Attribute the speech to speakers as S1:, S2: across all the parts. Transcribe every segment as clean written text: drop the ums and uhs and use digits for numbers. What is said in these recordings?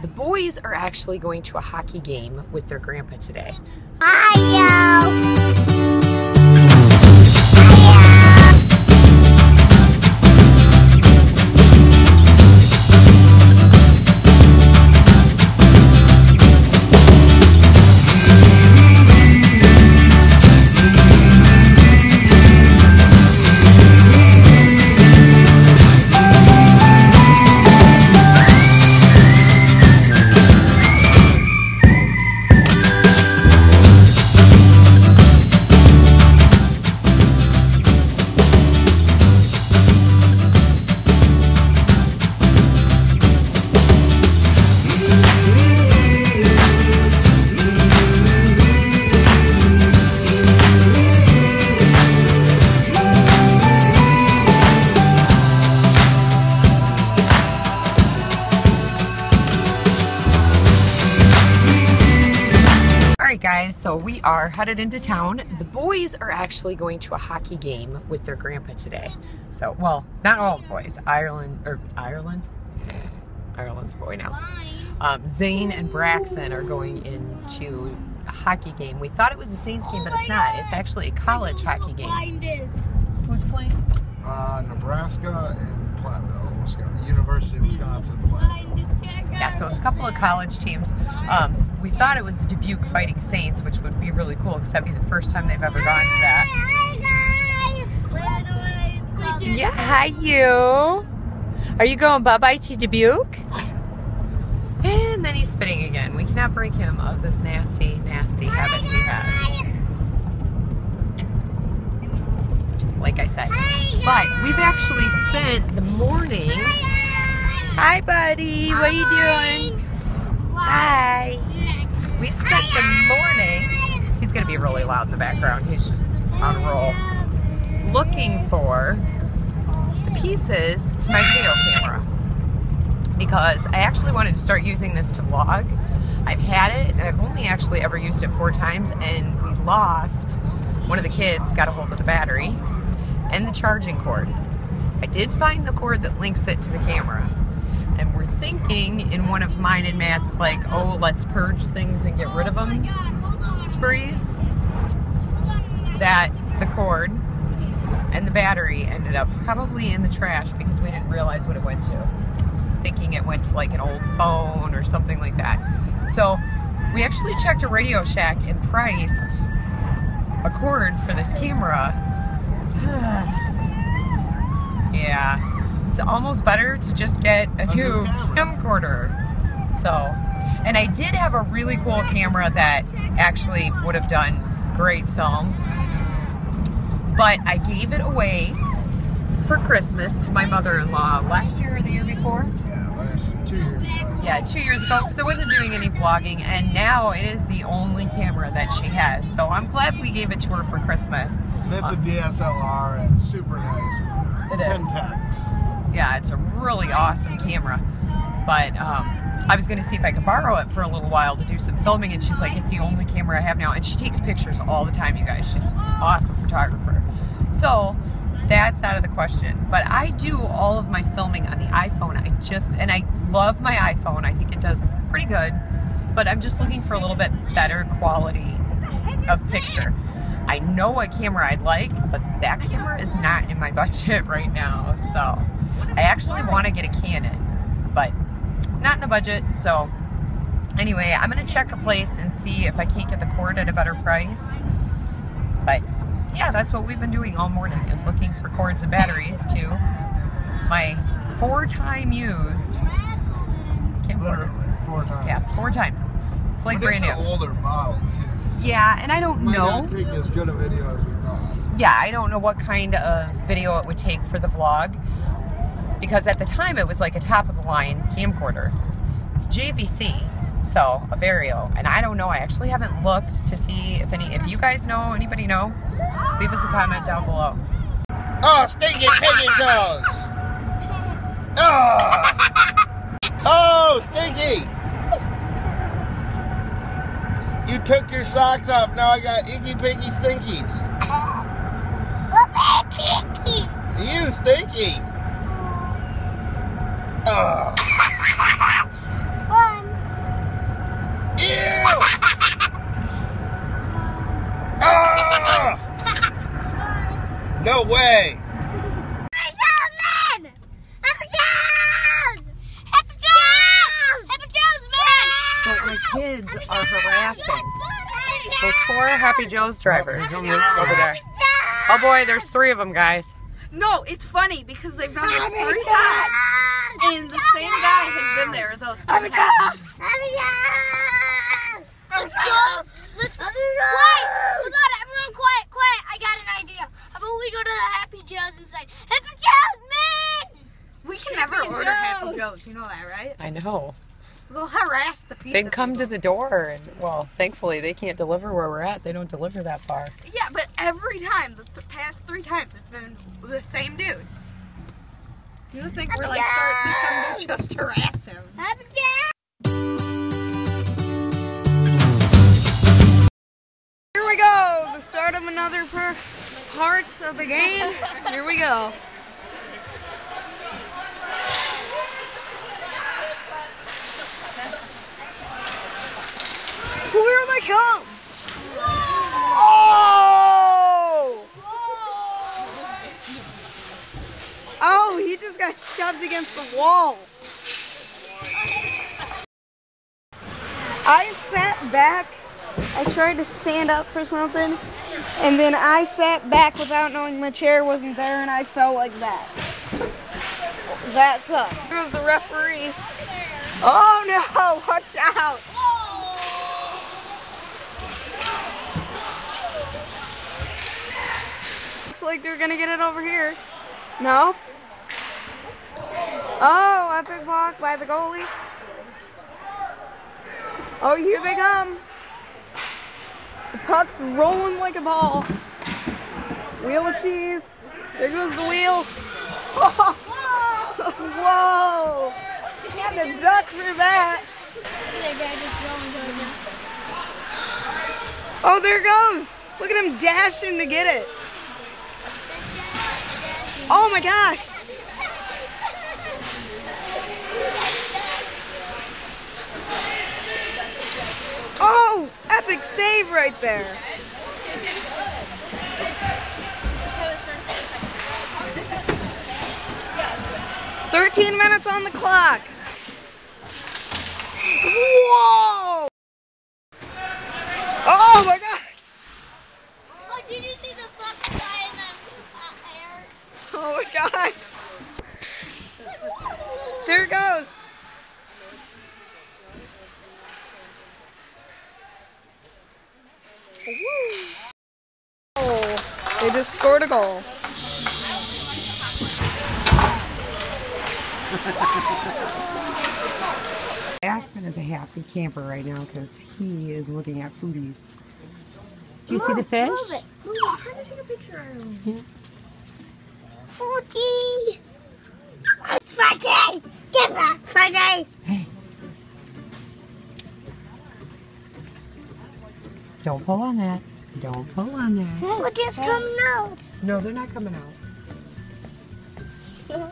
S1: The boys are actually going to a hockey game with their grandpa today. Guys, so we are headed into town. The boys are actually going to a hockey game with their grandpa today. So, well, not all the boys. Ireland's boy now. Zane and Braxen are going into a hockey game. We thought it was a Saints game, but it's not. It's actually a college hockey game. Who's playing?
S2: Nebraska and Platteville, Wisconsin. University of Wisconsin, Platteville.
S1: Yeah, so it's a couple of college teams. We thought it was the Dubuque Fighting Saints, which would be really cool because that'd be the first time they've ever gone to that. Yeah, hi you. Are you going bye-bye to Dubuque? And then he's spitting again. We cannot break him of this nasty, nasty habit he has. Like I said. But we've actually spent the morning. Hi, buddy. What are you doing? Hi. We spent the morning. He's going to be really loud in the background. He's just on a roll. Looking for the pieces to my video camera. Because I actually wanted to start using this to vlog. I've had it, and I've only actually ever used it 4 times, and we lost. One of the kids got a hold of the battery and the charging cord. I did find the cord that links it to the camera. And we're thinking in one of mine and Matt's like, oh, let's purge things and get rid of them sprees, that the cord and the battery ended up probably in the trash because we didn't realize what it went to. Thinking it went to like an old phone or something like that. So we actually checked a Radio Shack and priced a cord for this camera. Yeah. It's almost better to just get a new camcorder. So, and I did have a really cool camera that actually would have done great film, but I gave it away for Christmas to my mother-in-law last year or the year before.
S2: Yeah, 2 years ago.
S1: Yeah, 2 years ago, because I wasn't doing any vlogging, and now it is the only camera that she has. So I'm glad we gave it to her for Christmas.
S2: And it's a DSLR and super nice.
S1: It is.
S2: Pentax.
S1: Yeah, it's a really awesome camera. But I was going to see if I could borrow it for a little while to do some filming, and she's like, it's the only camera I have now. And she takes pictures all the time, you guys. She's an awesome photographer. So that's out of the question. But I do all of my filming on the iPhone. And I love my iPhone. I think it does pretty good. But I'm just looking for a little bit better quality of picture. I know what camera I'd like, but that camera is not in my budget right now. So I actually want to get a Canon, but not in the budget. So anyway, I'm going to check a place and see if I can't get the cord at a better price. But yeah, that's what we've been doing all morning, is looking for cords and batteries to my 4-time used camcorder.
S2: Literally 4 times.
S1: Yeah, 4 times. It's like brand new.
S2: It's an older model too. So
S1: yeah, and I don't know.
S2: Might not take as good a video as we thought.
S1: Yeah, I don't know what kind of video it would take for the vlog, because at the time it was like a top-of-the-line camcorder. It's JVC, so a Vario, and I don't know. I actually haven't looked to see if you guys know, anybody know, leave us a comment down below.
S2: Oh, stinky piggy toes! Oh! Oh, Stinky! You took your socks off, now I got Iggy Piggy Stinkies. You, Stinky! Oh.
S1: kids are harassing those poor Happy Joe's drivers over there. Oh boy, there's 3 of them, guys.
S3: No, it's funny because they've done this 3 times, and the same guy has been there those 3 times.
S4: Let's go. Let's quiet. Hold on, everyone, quiet. I got an idea. How about we go to the Happy Joe's and say, Happy Joe's, man!
S3: We can never order Happy Joe's. You know that, right?
S1: I know.
S3: We'll harass the pizza.
S1: They come to the door, and well, thankfully they can't deliver where we're at. They don't deliver that far.
S3: Yeah, but every time, the past 3 times, it's been the same dude. You don't think we're like starting to come to just harass him?
S4: Happy Joe's!
S3: Here we go, the start of another parts of the game. Here we go. Here they come! Oh! Oh, he just got shoved against the wall. I sat back. I tried to stand up for something, and then I sat back without knowing my chair wasn't there, and I fell like that. That sucks. Here was the referee. Oh no, watch out. Looks like they're gonna get it over here. No? Oh, epic block by the goalie. Oh, here they come. The puck's rolling like a ball. Wheel of cheese. There goes the wheel. Oh. Whoa! Had to duck for that. Oh, there it goes. Look at him dashing to get it. Oh my gosh. Oh, epic save right there. "13 minutes on the clock." Whoa! Oh my gosh!
S4: Oh, did you see the fuck fly in the air?
S3: Oh my gosh! There it goes. Woo. Oh, they just scored a goal.
S1: Aspen is a happy camper right now because he is looking at foodies. Do you see the fish?
S4: Move it. I'm trying to take a picture of him.
S1: Yeah.
S4: Footy! Friday! Get back, Friday!
S1: Hey. Don't pull on that. Don't pull on that.
S4: Footy's coming out.
S1: No, they're not coming out.
S4: Footy!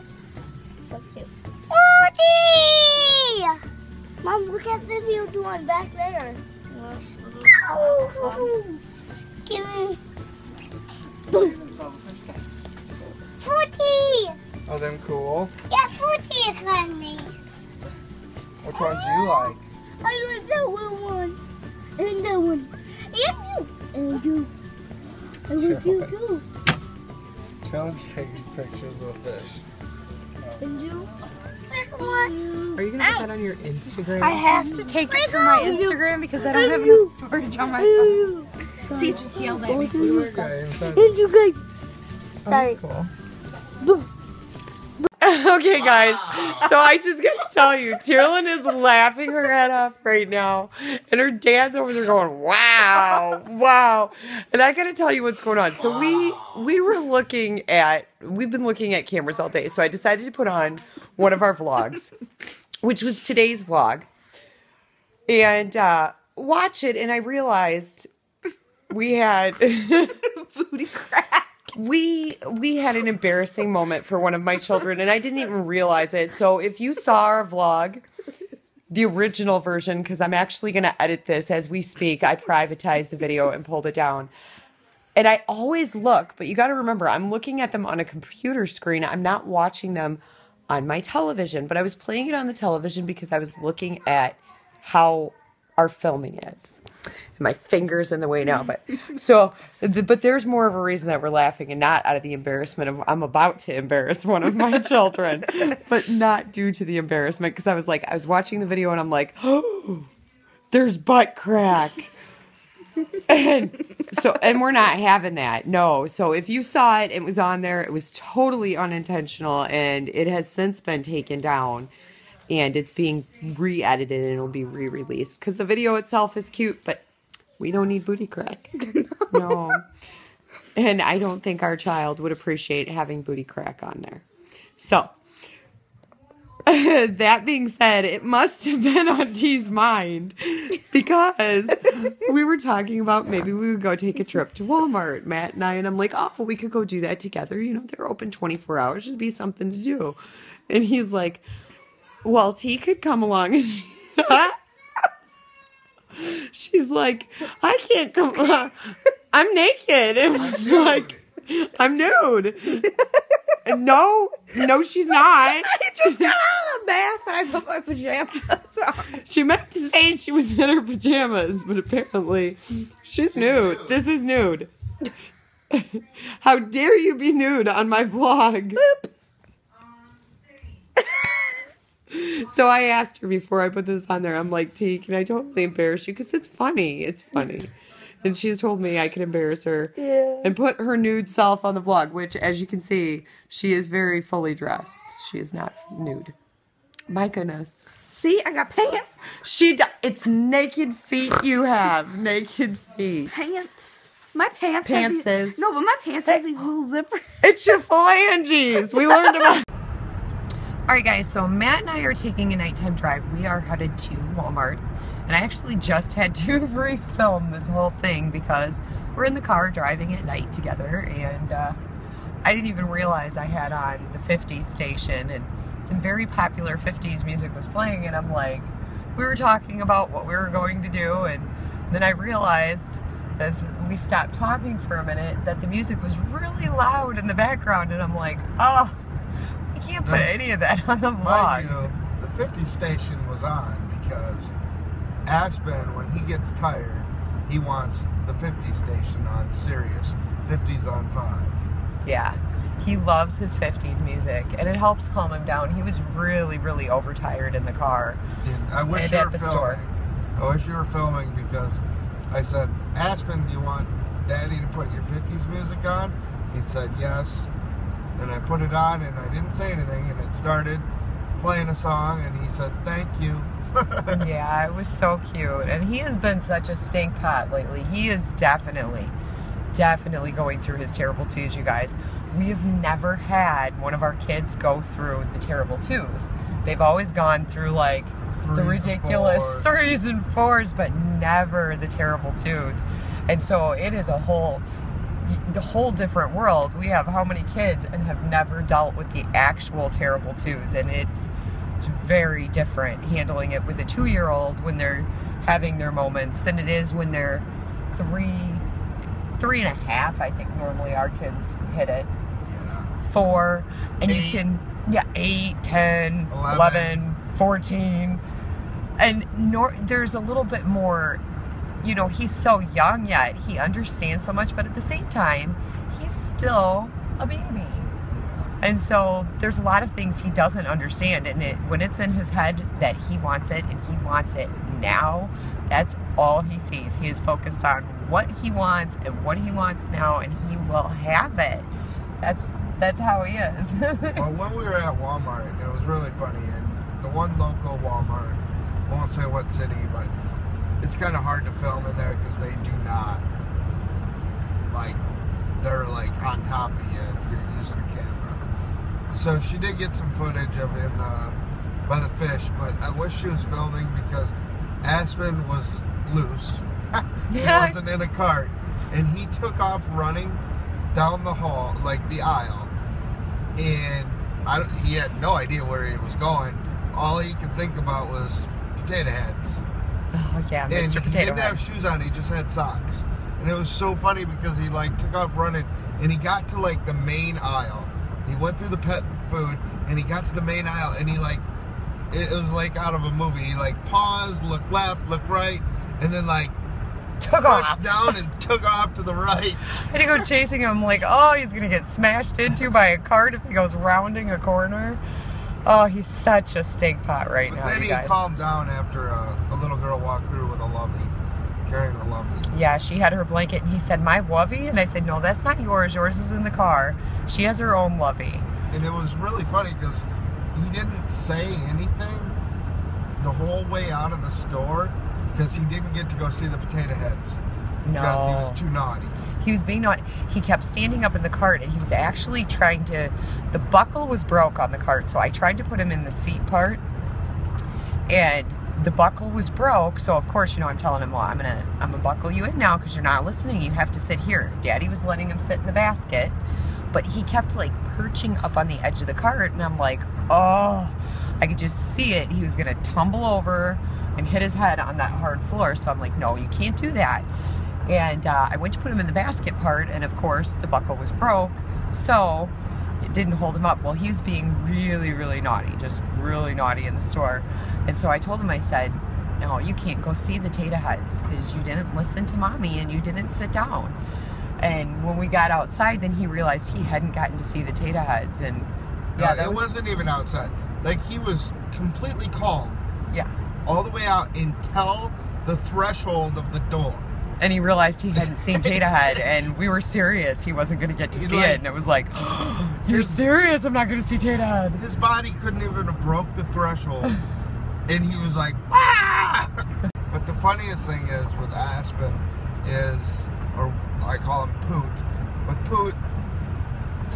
S4: Mom, look at this you're doing back there. Oh, give me. Footy!
S2: Are them cool?
S4: Yeah, Footy is funny.
S2: Which ones do you like?
S4: I like that one. And that one. And you. I like you too.
S2: Challenge taking pictures of the fish.
S4: And you.
S1: Are you going to put that on your Instagram?
S3: I have to take it for my Instagram because I don't have enough storage on my phone. See, it just yelled at me.
S4: And you guys. Sorry.
S1: Cool. Okay, guys, so I just got to tell you, Tyrlyn is laughing her head off right now, and her dad's over there going, wow, wow. And I got to tell you what's going on. So we've been looking at cameras all day, so I decided to put on one of our vlogs, which was today's vlog, and watch it, and I realized we had
S3: Booty crap.
S1: We had an embarrassing moment for one of my children, and I didn't even realize it. So if you saw our vlog, the original version, because I'm actually going to edit this as we speak, I privatized the video and pulled it down. And I always look, but you got to remember, I'm looking at them on a computer screen. I'm not watching them on my television, but I was playing it on the television because I was looking at how our filming is. My finger's in the way now, but but there's more of a reason that we're laughing, and not out of the embarrassment of I'm about to embarrass one of my children, but not due to the embarrassment, because I was watching the video and I'm like, oh, there's butt crack. And we're not having that. No. So if you saw it, it was on there. It was totally unintentional, and it has since been taken down, and it's being re-edited, and it'll be re-released, because the video itself is cute, but we don't need booty crack. No. And I don't think our child would appreciate having booty crack on there. So that being said, it must have been on T's mind, because we were talking about maybe we would go take a trip to Walmart, Matt and I, and I'm like, oh, we could go do that together. You know, they're open 24 hours. It'd be something to do. And he's like, well, T could come along. And she's like, I can't come. I'm naked. And I'm like, I'm nude. No, she's not.
S3: I just got out of the bath and I put my pajamas on.
S1: She meant to say she was in her pajamas, but apparently she's nude. This is nude. How dare you be nude on my vlog?
S3: Boop.
S1: So I asked her before I put this on there, I'm like, T, can I totally embarrass you? Because it's funny. It's funny. And she's told me I can embarrass her and put her nude self on the vlog, which, as you can see, she is very fully dressed. She is not nude. My goodness.
S3: See, I got pants.
S1: It's naked feet you have. Naked feet.
S3: Pants. My pants
S1: Pantses.
S3: have these, no, but my pants have these little zippers.
S1: It's your phalanges. We learned about. All right, guys, so Matt and I are taking a nighttime drive. We are headed to Walmart, and I actually just had to re-film this whole thing because we're in the car driving at night together, and I didn't even realize I had on the 50s station, and some very popular 50s music was playing, and I'm like, we were talking about what we were going to do, and then I realized as we stopped talking for a minute that the music was really loud in the background, and I'm like, oh, can't put any of that on the vlog.
S2: Mind you, the 50 station was on because Aspen, when he gets tired, he wants the 50 station on Sirius. 50's on 5.
S1: Yeah, he loves his 50s music, and it helps calm him down. He was really, really overtired in the car.
S2: And I wish you were filming. I wish you were filming because I said, Aspen, do you want Daddy to put your 50s music on? He said yes. And I put it on, and I didn't say anything, and it started playing a song, and he said, thank you.
S1: Yeah, it was so cute. And he has been such a stink pot lately. He is definitely going through his terrible twos, you guys. We have never had one of our kids go through the terrible twos. They've always gone through, like, the ridiculous 3s and 4s, but never the terrible twos. And so it is the whole different world. We have how many kids and have never dealt with the actual terrible twos, and it's very different handling it with a 2-year-old when they're having their moments than it is when they're 3 and a half. I think normally our kids hit it.
S2: Yeah.
S1: 4, and
S2: 8.
S1: you can 8, 10, 11, 14, and there's a little bit more. You know, he's so young yet. He understands so much, but at the same time, he's still a baby. And so there's a lot of things he doesn't understand. And when it's in his head that he wants it and he wants it now, that's all he sees. He is focused on what he wants and what he wants now, and he will have it. That's how he is.
S2: Well, when we were at Walmart, it was really funny. And the one local Walmart, I won't say what city, but it's kind of hard to film in there because they do not, like, they're like on top of you if you're using a camera. So she did get some footage of it by the fish, but I wish she was filming because Aspen was loose. He wasn't in a cart, and he took off running down the hall, like the aisle, and he had no idea where he was going. All he could think about was potato heads.
S1: Oh, yeah, Mr.
S2: And
S1: Potato
S2: he didn't
S1: Head.
S2: have shoes on, he just had socks. And it was so funny because he, like, took off running, and he got to, like, the main aisle. He went through the pet food, and he got to the main aisle, and he, like, it was like out of a movie. He like paused, looked left, looked right, and then like
S1: took off
S2: down and took off to the right.
S1: I had to go chasing him like, oh, he's gonna get smashed into by a cart if he goes rounding a corner. Oh, he's such a stink pot right now.
S2: But then he calmed down after a little girl walked through with a lovey, carrying a lovey.
S1: Yeah, she had her blanket, and he said, my lovey? And I said, no, that's not yours. Yours is in the car. She has her own lovey.
S2: And it was really funny because he didn't say anything the whole way out of the store because he didn't get to go see the potato heads because he was too naughty.
S1: He was being naughty. He kept standing up in the cart, and he was actually trying to, the buckle was broke on the cart, so I tried to put him in the seat part, and the buckle was broke, so of course, you know, I'm telling him, well, I'm gonna buckle you in now because you're not listening. You have to sit here. Daddy was letting him sit in the basket, but he kept like perching up on the edge of the cart, and I'm like, oh, I could just see it. He was gonna tumble over and hit his head on that hard floor. So I'm like, no, you can't do that. And I went to put him in the basket part, and of course the buckle was broke, so it didn't hold him up. Well, he was being really, really naughty, just really naughty in the store. And so I told him, I said, no, you can't go see the Tater Heads because you didn't listen to Mommy and you didn't sit down. And when we got outside, then he realized he hadn't gotten to see the Tater Heads. And yeah,
S2: no, it wasn't even outside. Like, he was completely calm.
S1: Yeah.
S2: All the way out until the threshold of the door.
S1: And he realized he hadn't seen Tater Head, and we were serious. He wasn't going to get to see it. And it was like, oh, you're serious? I'm not going to see Tater Head.
S2: His body couldn't even have broke the threshold. And he was like, ah! But the funniest thing is with Aspen is, or I call him Poot, but Poot,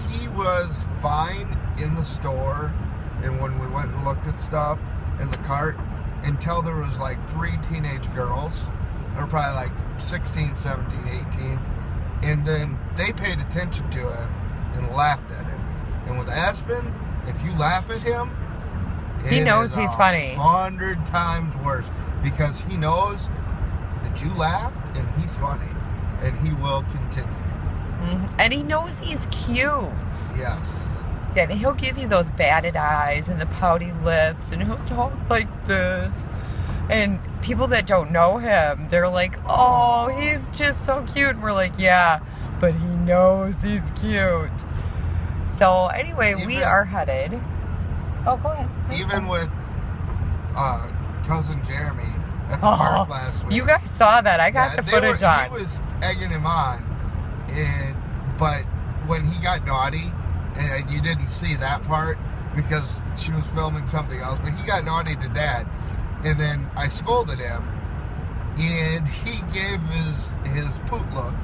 S2: he was fine in the store and when we went and looked at stuff in the cart until there was like 3 teenage girls. They were probably like 16, 17, 18. And then they paid attention to him and laughed at him. And with Aspen, if you laugh at him,
S1: he knows he's funny.
S2: 100 times worse because he knows that you laughed and he's funny and he will continue.
S1: Mm-hmm. And he knows he's cute.
S2: Yes.
S1: Yeah, and he'll give you those batted eyes and the pouty lips, and he'll talk like this. And people that don't know him, they're like, oh, he's just so cute. And we're like, yeah, but he knows he's cute. So anyway, we are headed. Oh, go ahead.
S2: Even with cousin Jeremy at the park last week.
S1: You guys saw that. I got the footage on.
S2: He was egging him on, but when he got naughty, and you didn't see that part because she was filming something else, but he got naughty to Dad, and then I scolded him, and he gave his poop look,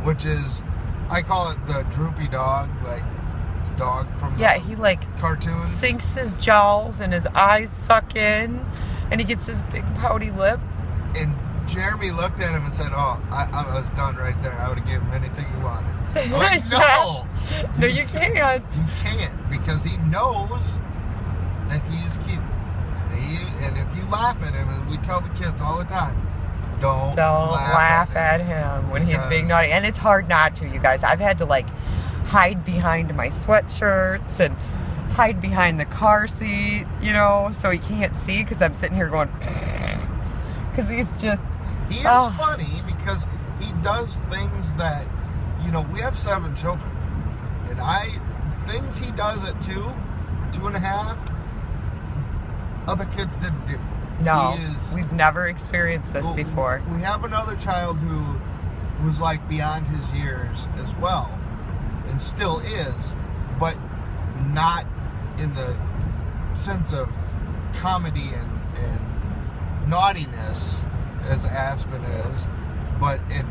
S2: which is, I call it the droopy dog, like dog from
S1: he like
S2: cartoons.
S1: Sinks his jowls and his eyes suck in, and he gets his big pouty lip.
S2: And Jeremy looked at him and said, oh, I was done right there. I would have given him anything he wanted. I'm like, no.
S1: No, you can't.
S2: You can't, because he knows that he is cute. And if you laugh at him, and we tell the kids all the time, don't laugh at him
S1: when he's being naughty. And it's hard not to, you guys. I've had to like hide behind my sweatshirts and hide behind the car seat, you know, so he can't see because I'm sitting here going, because he's just...
S2: He is funny because he does things that, you know, we have 7 children, and things he does at 2, 2.5, other kids didn't do.
S1: No, we've never experienced this before.
S2: We have another child who was like beyond his years as well, and still is, but not in the sense of comedy and naughtiness as Aspen is, but in,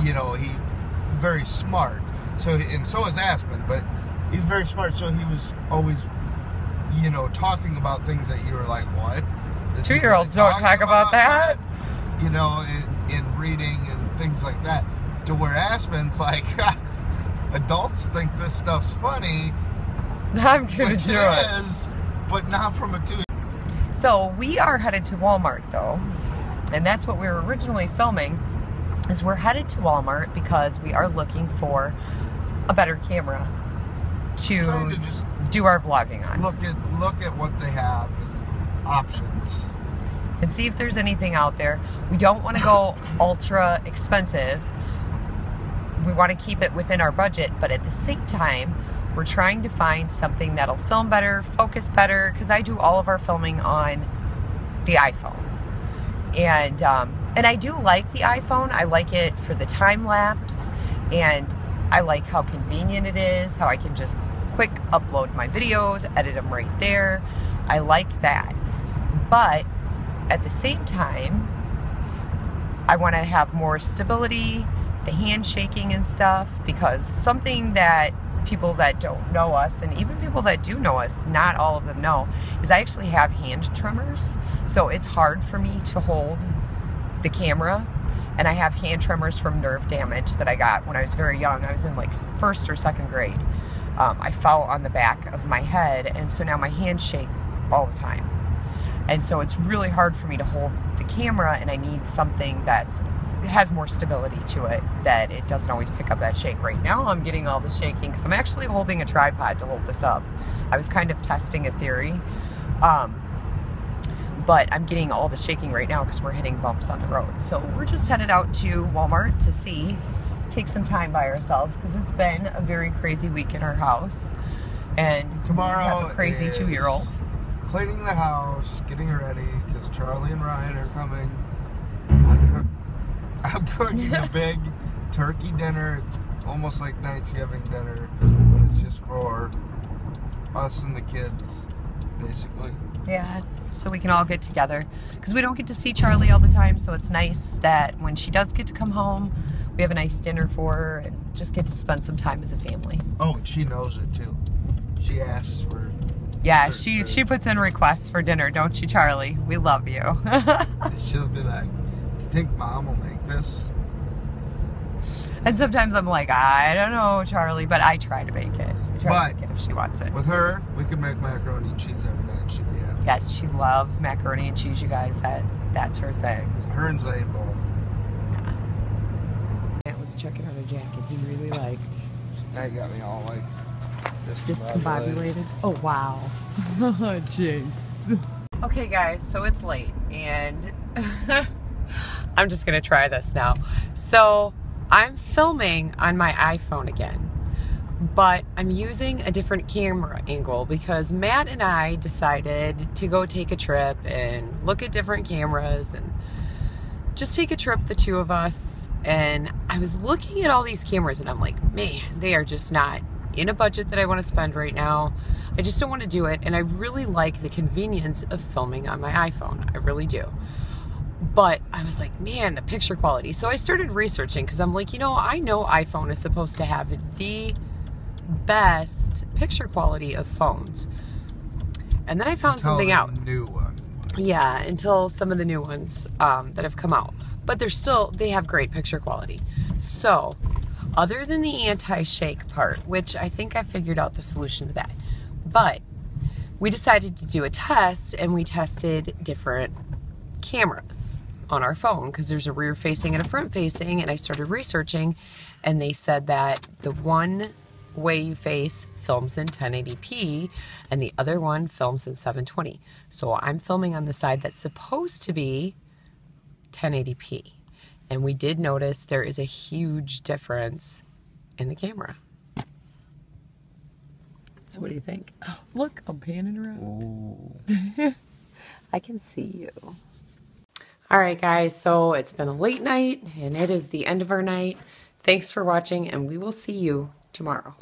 S2: you know, he very smart. So is Aspen, but he's very smart. So he was always, you know, talking about things that you were like, what?
S1: 2-year-olds don't talk about that.
S2: You know, in reading and things like that. To where Aspen's like, adults think this stuff's funny.
S1: I'm gonna do it.
S2: Is, but not from a 2-year-old.
S1: So we are headed to Walmart though. And that's what we were originally filming, is we're headed to Walmart because we are looking for a better camera to just do our vlogging on.
S2: Look at what they have and options.
S1: And see if there's anything out there. We don't want to go ultra expensive. We want to keep it within our budget, but at the same time, we're trying to find something that'll film better, focus better, because I do all of our filming on the iPhone. And I do like the iPhone. I like it for the time lapse, and I like how convenient it is, how I can just quick upload my videos, edit them right there. I like that. But at the same time, I want to have more stability, the handshaking and stuff, because something that people that don't know us, and even people that do know us, not all of them know, is I actually have hand tremors. So it's hard for me to hold the camera, and I have hand tremors from nerve damage that I got when I was very young. I was in like 1st or 2nd grade. I fell on the back of my head, and so now my hands shake all the time. And so it's really hard for me to hold the camera, and I need something that has more stability to it, that it doesn't always pick up that shake. Right now I'm getting all the shaking because I'm actually holding a tripod to hold this up. I was kind of testing a theory, but I'm getting all the shaking right now because we're hitting bumps on the road. So we're just headed out to Walmart to take some time by ourselves, because it's been a very crazy week in our house, and
S2: Tomorrow
S1: we have a crazy 2-year-old.
S2: Cleaning the house, getting ready, because Charlie and Ryan are coming. I'm cooking a big turkey dinner. It's almost like Thanksgiving dinner, but it's just for us and the kids, basically.
S1: Yeah, so we can all get together, because we don't get to see Charlie all the time, so it's nice that when she does get to come home, we have a nice dinner for her and just get to spend some time as a family.
S2: Oh, and she knows it too. She asks for...
S1: Yeah, she puts in requests for dinner, don't you, Charlie? We love you.
S2: She'll be like, do you think Mom will make this?
S1: And sometimes I'm like, I don't know, Charlie, but I try to make it. I try to make it if she wants it.
S2: With her, we can make macaroni and cheese every night. She'd be happy.
S1: Yes, she loves macaroni and cheese, you guys. That's her thing.
S2: Her and Zane both.
S1: Yeah. Matt was checking out a jacket he really liked.
S2: That got me all like
S1: discombobulated. Oh, wow. Jinx. Okay, guys, so it's late, and I'm just going to try this now. So I'm filming on my iPhone again, but I'm using a different camera angle because Matt and I decided to go take a trip and look at different cameras and just take a trip, the two of us. And I was looking at all these cameras and I'm like, man, they are just not in a budget that I want to spend right now. I just don't want to do it. And I really like the convenience of filming on my iPhone. I really do. But I was like, man, the picture quality. So I started researching because I'm like, I know iPhone is supposed to have the best picture quality of phones. And then I found something out.
S2: New one.
S1: Yeah, until some of the new ones that have come out. But they have great picture quality. So, other than the anti-shake part, which I think I figured out the solution to that. But we decided to do a test, and we tested different cameras on our phone because there's a rear facing and a front facing, and I started researching, and they said that the one way you face films in 1080p and the other one films in 720. So I'm filming on the side that's supposed to be 1080p, and we did notice there is a huge difference in the camera. So what do you think? Oh, look, I'm panning around. I can see you. All right, guys, so it's been a late night, and it is the end of our night. Thanks for watching, and we will see you tomorrow.